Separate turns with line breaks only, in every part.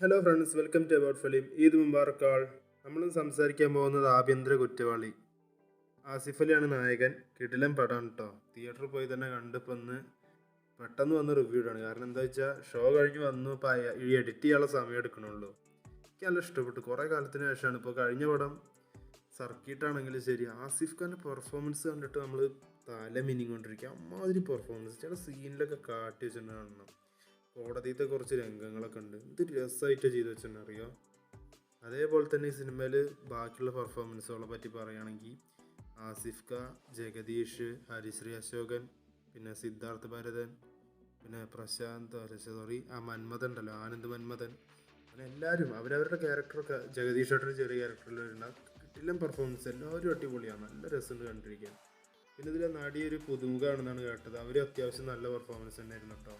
Hello friends, welcome to about film. Eid Mubarak all. നമ്മൾ സംസാരിക്കാൻ പോകുന്നത് ആഭ്യന്തര കുറ്റവാളി. ആസിഫ് അലിയാണ് നായകൻ. കിടിലൻ പടമാണ് കേട്ടോ. തിയേറ്ററിൽ പോയി തന്നെ കണ്ടിപ്പോൾ ഒന്ന് പെട്ടെന്ന് വന്ന് റിവ്യൂ ഇടാണ്. കാരണം എന്താ വെച്ചാൽ ഷോ കഴിഞ്ഞ് വന്നു, ഇപ്പോൾ ഈ എഡിറ്റ് ചെയ്യാനുള്ള സമയം എടുക്കണുള്ളൂ. എനിക്ക് നല്ല ഇഷ്ടപ്പെട്ടു. കുറേ കാലത്തിന് ശേഷമാണ്. ഇപ്പോൾ കഴിഞ്ഞ പടം സർക്കിട്ടാണെങ്കിലും ശരി, ആസിഫ് ഖാൻ്റെ പെർഫോമൻസ് കണ്ടിട്ട് നമ്മൾ തല മിനിക്കൊണ്ടിരിക്കുക. അമ്മാതിരി പെർഫോമൻസ് ചില സീനിലൊക്കെ കാട്ടി വെച്ചിട്ട് കാണണം. കോടതിയിലത്തെ കുറച്ച് രംഗങ്ങളൊക്കെ ഉണ്ട്. ഇത് രസമായിട്ട് ചെയ്ത് വെച്ചിട്ടുണ്ട്, അറിയോ. അതേപോലെ തന്നെ ഈ സിനിമയിൽ ബാക്കിയുള്ള പെർഫോമൻസുകളെ പറ്റി പറയുകയാണെങ്കിൽ ആസിഫ് ഖാൻ, ജഗദീഷ്, ഹരിശ്രീ അശോകൻ, പിന്നെ സിദ്ധാർത്ഥ് ഭരതൻ, പിന്നെ പ്രശാന്ത് മന്മഥൻ ഉണ്ടല്ലോ, ആനന്ദ് മന്മഥൻ, അങ്ങനെ എല്ലാവരും അവരവരുടെ ക്യാരക്ടറൊക്കെ, ജഗദീഷ് ഏട്ടൻ ചെറിയ ക്യാരക്ടറിൽ വരുന്ന കിട്ടില്ല പെർഫോമൻസ്. എല്ലാവരും അടിപൊളിയാണ്, നല്ല രസമുണ്ട് കണ്ടിരിക്കാൻ. പിന്നെ ഇതിലെ നടി ഒരു പുതുമുഖമാണെന്നാണ് കേട്ടത്. അവർ അത്യാവശ്യം നല്ല പെർഫോമൻസ് തന്നെയായിരുന്നു കേട്ടോ.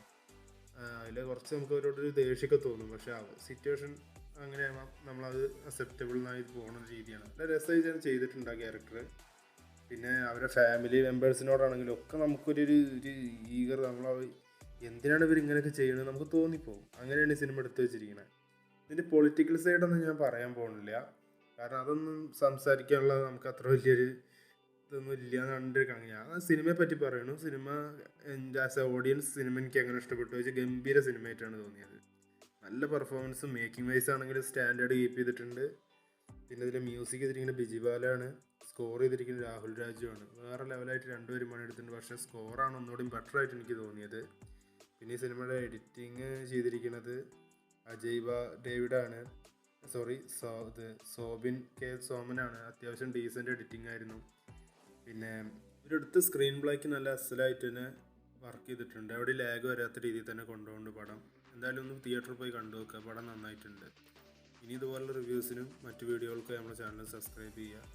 അതിൽ കുറച്ച് നമുക്ക് അവരോടൊരു ദേഷ്യമൊക്കെ തോന്നും, പക്ഷെ സിറ്റുവേഷൻ അങ്ങനെയാണ്, നമ്മളത് അക്സെപ്റ്റബിളായി പോകുന്ന രീതിയാണ്. നല്ല രസമായിട്ടാണ് ചെയ്തിട്ടുണ്ട് ആ ക്യാരക്ടർ. പിന്നെ അവരുടെ ഫാമിലി മെമ്പേഴ്സിനോടാണെങ്കിലും ഒക്കെ നമുക്കൊരു ഈഗർ, എന്തിനാണ് ഇവർ ഇങ്ങനെയൊക്കെ ചെയ്യുന്നത് നമുക്ക് തോന്നിപ്പോവും. അങ്ങനെയാണ് ഈ സിനിമ എടുത്തു വെച്ചിരിക്കുന്നത്. ഇതിൻ്റെ പൊളിറ്റിക്കൽ സൈഡൊന്നും ഞാൻ പറയാൻ പോകുന്നില്ല, കാരണം അതൊന്നും സംസാരിക്കാനുള്ള നമുക്ക് അത്ര വലിയൊരു ഇതൊന്നും ഇല്ല കണ്ടിരിക്കണം. ഞാൻ സിനിമയെ പറ്റി പറയണു. സിനിമ എൻ്റെ ആസ് എ ഓഡിയൻസ് സിനിമ എനിക്ക് എങ്ങനെ ഇഷ്ടപ്പെട്ടു വെച്ചാൽ ഗംഭീര സിനിമയായിട്ടാണ് തോന്നിയത്. നല്ല പെർഫോമൻസും മേക്കിംഗ് വൈസ് ആണെങ്കിലും സ്റ്റാൻഡേർഡ് കീപ്പ് ചെയ്തിട്ടുണ്ട്. പിന്നെ ഇതിൽ മ്യൂസിക് ചെയ്തിരിക്കുന്നത് ബിജിബാലാണ്, സ്കോർ ചെയ്തിരിക്കുന്നത് രാഹുൽ രാജുവാണ്. വേറെ ലെവലായിട്ട് രണ്ടുപേരും പണിയെടുത്തിട്ടുണ്ട്. പക്ഷേ സ്കോറാണ് ഒന്നുകൂടി ബെറ്റർ ആയിട്ട് എനിക്ക് തോന്നിയത്. പിന്നെ ഈ സിനിമയുടെ എഡിറ്റിങ് ചെയ്തിരിക്കുന്നത് ഡേവിഡാണ്. സോബിൻ കെ സോമനാണ്. അത്യാവശ്യം ഡീസൻറ്റ് എഡിറ്റിംഗ് ആയിരുന്നു. പിന്നെ ഒരിടത്ത് സ്ക്രീൻ പ്ലേക്ക് നല്ല അസലായിട്ട് തന്നെ വർക്ക് ചെയ്തിട്ടുണ്ട്. അവിടെ ലാഗ് വരാത്ത രീതിയിൽ തന്നെ കൊണ്ടുപോകുന്നുണ്ട് പടം. എന്തായാലും ഒന്ന് തിയേറ്ററിൽ പോയി കണ്ടു നോക്കുക, പടം നന്നായിട്ടുണ്ട്. ഇനി ഇതുപോലുള്ള റിവ്യൂസിനും മറ്റു വീഡിയോകൾക്കും നമ്മുടെ ചാനൽ സബ്സ്ക്രൈബ് ചെയ്യുക.